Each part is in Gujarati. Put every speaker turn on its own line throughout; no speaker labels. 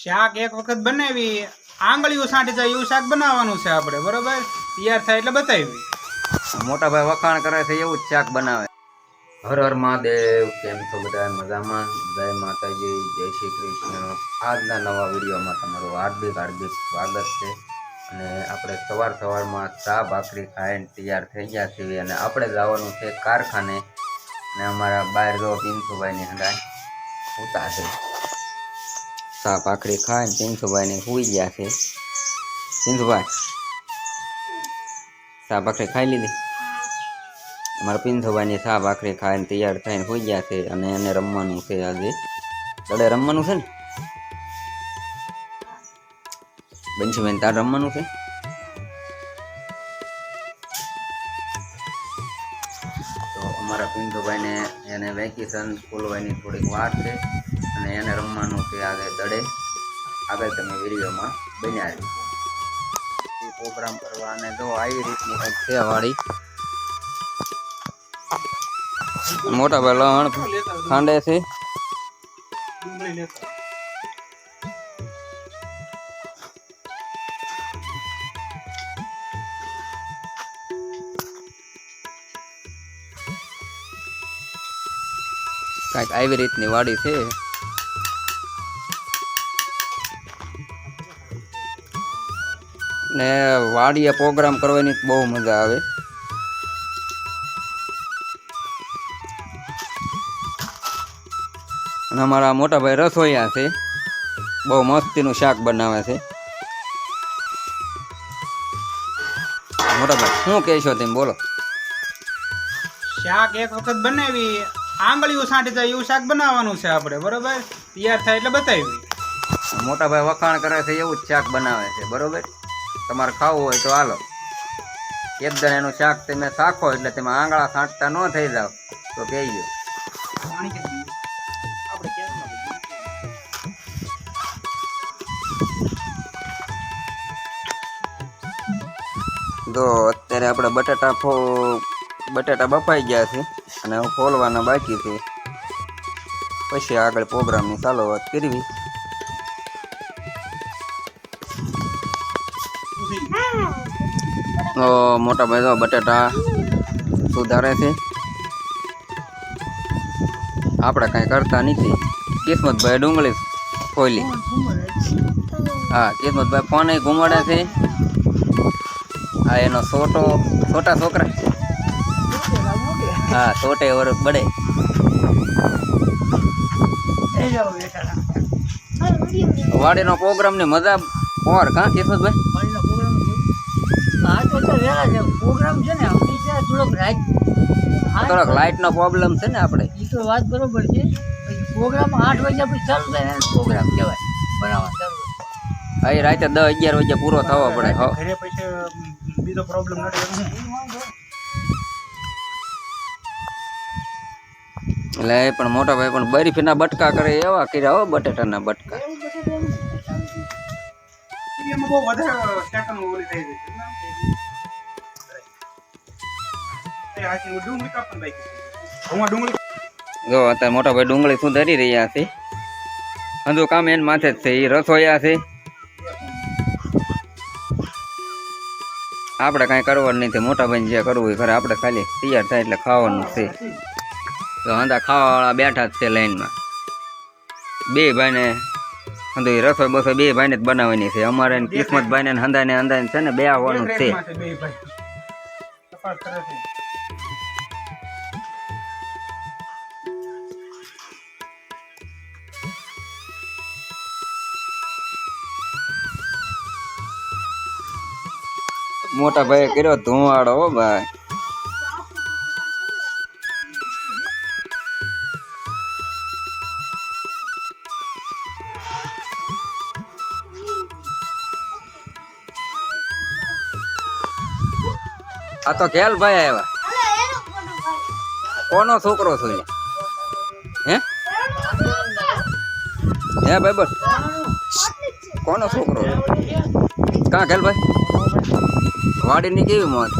શાક એક વખત બનાવી આંગળીઓ સાંટી જાય એવું શાક બનાવવાનું છે આપણે, બરોબર? તૈયાર થાય એટલે બતાવી.
મોટા ભાઈ વખાણ કરે છે એવું જ શાક બનાવે. હર હર મહાદેવ. કેમ છો બધા? મજામાં? જય માતાજી, જય શ્રી કૃષ્ણ. આજના નવા વિડીયોમાં તમારું હાર્દિક સ્વાગત છે. અને આપણે સવારમાં ચા ભાખરી ખાઈને તૈયાર થઈ ગયા છીએ અને આપણે જવાનું છે કારખાને. અને અમારા બહાર જો પિન્સુભાઈની હંગાઈ ઉતા છે. ચા ભાખરી ખાઈને પિન્સુભાઈને સુઈ ગયા છે. પિન્સુભાઈ ચા ભાખરી ખાઈ લીધી? અમારા પિન્સુભાઈની ચા ભાખરી ખાઈને તૈયાર થઈને સુઈ ગયા છે. અને એને રમવાનું છે આજે. દડે રમવાનું છે ને બંશુભાઈ? તાર રમવાનું છે? તો અમારા પિન્સુભાઈને એને વેકેશન ખોલવાની થોડીક વાર છે અને એને રમવાનું છે આજે દડે. આગળ તમે વિડીયોમાં બન્યા છો. એ પ્રોગ્રામ કરવા અને જો આવી રીતની કંઈક છે વાળી. મોટા ભાઈ લહણ ખાંડે છે. કાંઈક આવી રીતની વાડી છે. ને વાડીએ પ્રોગ્રામ કરવાની બહુ મજા આવે. અને અમારા મોટા ભાઈ રસોઈયા છે, બહુ મસ્તીનું શાક બનાવે છે. મોટા ભાઈ શું કહેશો તમે? બોલો.
શાક એક વખત બનાવી આંગળીઓ સાંટી જાય એવું શાક બનાવવાનું છે આપણે, બરોબર? તૈયાર થાય એટલે બતાવી.
મોટા ભાઈ વખાણ કરે છે એવું જ શાક બનાવે છે, બરોબર? તમારે ખાવું હોય તો હાલો. એકદમ એનું શાક તમે શાખો એટલે તમે આંગળા સાંટતા ન થઈ જાવ તો કહેજો. જો અત્યારે આપણે બટાટા બફાઈ ગયા છે અને હું ફોલવાના બાકી છે. પછી આગળ પ્રોગ્રામની ચાલો વાત કરવી. મોટા ભાઈ તો બટાટા સુધારે છે. આપણે કાંઈ કરતા નથી. કિસ્મતભાઈ ડુંગળી ફોલી. હા, કિસ્મતભાઈ ફોને ઘુમાડે છે. આ એનો છોટા છોકરા. હા, છોટે વર્ષ બડે. વાડીનો પ્રોગ્રામ ની મજા ઓર કા કિસ્મતભાઈ? થોડોક લાઇટ નો પ્રોબ્લેમ છે ને આપણે.
વાત બરોબર છે. પ્રોગ્રામ 8 વાગ્યા પછી ચાલુ થાય પ્રોગ્રામ કહેવાય બનાવવા ચાલુ.
અહીં રાતે 10-11 વાગે પૂરો થવો પડે.
ઘરે પછી બીજો પ્રોબ્લેમ નથી.
એટલે એ પણ મોટા ભાઈ પણ બરફીના બટકા કરે એવા કર્યા હો, બટેટાના બટકા.
એમાં બહુ વધારે સેકન્ડ ઓલી થઈ ગઈ છે. આ કે ડુંગળી કાપન બાકી છે. હું ડુંગળી
જો અત્યારે મોટા ભાઈ ડુંગળી સુધારી રહ્યા છે. હંધુ કામ એન માથે જ છે. એ રસોયા છે. આપણે કાંઈ કરવાનું નથી. મોટા ભાઈને જે કરવું હોય ઘરે, આપણે ખાલી તૈયાર થાય એટલે ખાવાનું છે. તો હંધા ખાવાવાળા બેઠા જ છે લાઈનમાં. બે ભાઈને હંધુ રસોઈ બસો બે ભાઈને જ બનાવવાની છે. અમારે કિસ્મતભાઈને હંધાને છે ને બે આવવાનું છે. મોટા ભાઈ કર્યો ધુવાડો હો ભાઈ. આ તો ખેલ ભાઈ આવ્યા. કોનો છોકરો છો? હે હે ભાઈ બસ કોનો છોકરો? કાં ખેલ ભાઈ વાડીની કેવી મોત?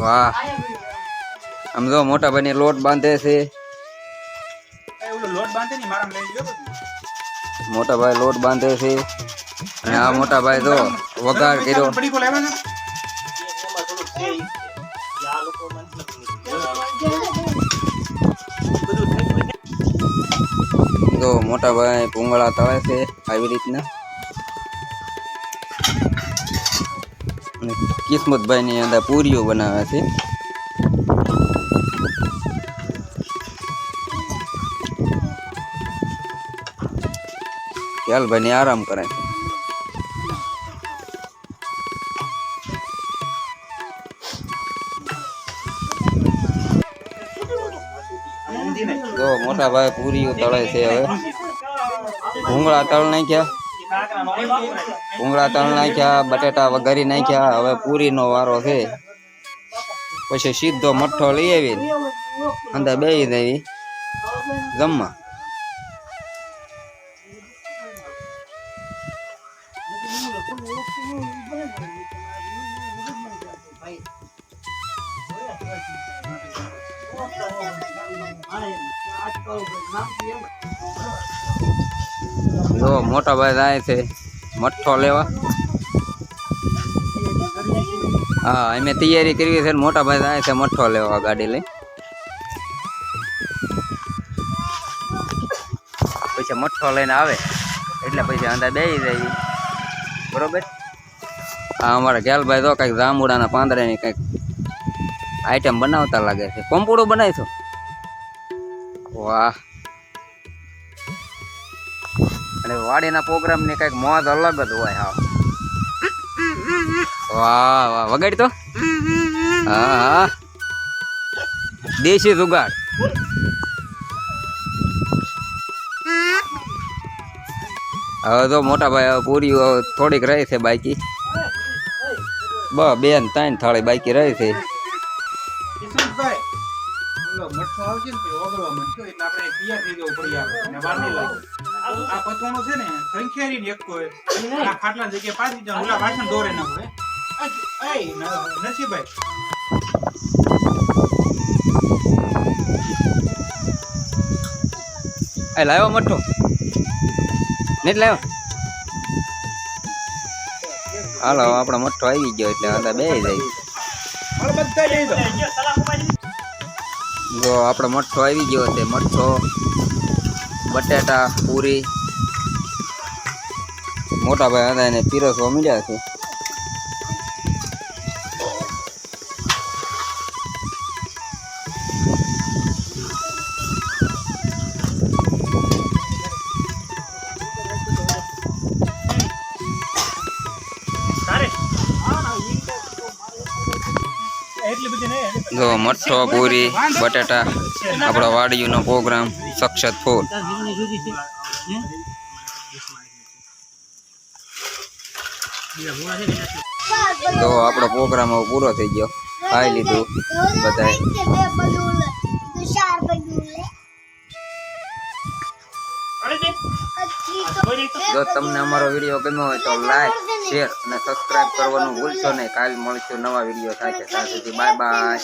વાહ. આમ જો મોટા ભાઈ લોટ બાંધે છે.
બાંધે ને મારા લઈ લ્યો બધું.
મોટા ભાઈ લોટ બાંધે છે અને આ મોટા ભાઈ તો વઘાર કર્યો.
પડીકો લાવ્યા છે?
તો મોટા ભાઈ ભૂંગળા તળે છે આવી રીતના. અને કિસ્મતભાઈ ની અંદર પૂરીઓ બનાવે છે. ખ્યાલભાઈ ને આરામ કરે છે. તો મોટા ભાઈ પૂરીઓ તળે છે. હવે ભૂંગળા તળ નાખ્યા, બટેટા વઘારી નાખ્યા. હવે પૂરીનો વારો છે. પછી સીધો મઠ્ઠો લઈ આવી અંદર બેસી દેવી જમવા. જો મોટા ભાઈ જાય છે મઠ્ઠો લેવા. હા અમે તૈયારી કરવી છે. મોટા ભાઈ જાય છે મઠ્ઠો લેવા ગાડી લઈ. પછી મઠ્ઠો લઈને આવે એટલે પછી અંદર બેસી જાય. બરોબર. હા અમારા ખ્યાલભાઈ તો કઈક જાંબુડાના પાંદડાની કઈક આઈટમ બનાવતા લાગે છે. પંપુડું બનાવીશું. વાહ. અને વાડીના પ્રોગ્રામ ની કઈક મોજ અલગ જ હોય. હા વાહ વાહ વગાડી તો. હા હા દેશી જુગાડ. હવે તો મોટા ભાઈ પૂરી થોડીક રહી છે બાકી. બે ને 3 થાળી બાકી રહી છે.
કિશોરભાઈ, ઓલો મઠ્ઠો આવશે ને પછી ઓગળવા માંડ્યો એટલે આપણે તૈયાર થઈ જવું પડી આવે અને વાર નહીં લાગે. આ પતવાણો છે ને ખંખેરીને એક કોઈ આ ખાટલા જગ્યાએ પાછી જાવ ઓલા વાસણ દોરે ના પડે. નસીભાઈ
એ લાવ્યો મઠ્ઠો નહીં લાવ્યો. હાલો આપણો મઠ્ઠો આવી ગયો એટલે અંદર બેસી જાય.
બધા જઈ દો.
જો આપણો મઠ્ઠો આવી ગયો છે. મઠ્ઠો, બટેટા, પૂરી. મોટા ભાઈ હતા એને પીરસવા મળ્યા છે. જો મઠ્ઠો, પૂરી, બટેટા, આપણો વાડીનો પ્રોગ્રામ સક્સેસફુલ. તો આપણો પ્રોગ્રામ હવે પૂરો થઈ ગયો. ખાઈ લીધું બધાએ. જો તમને અમારો વિડીયો ગમ્યો હોય તો લાઈક, શેર અને સબસ્ક્રાઇબ કરવાનું ભૂલશો નહીં. કાલ મળીશું નવા વિડીયો સાથે. ત્યાં સુધી બાય બાય.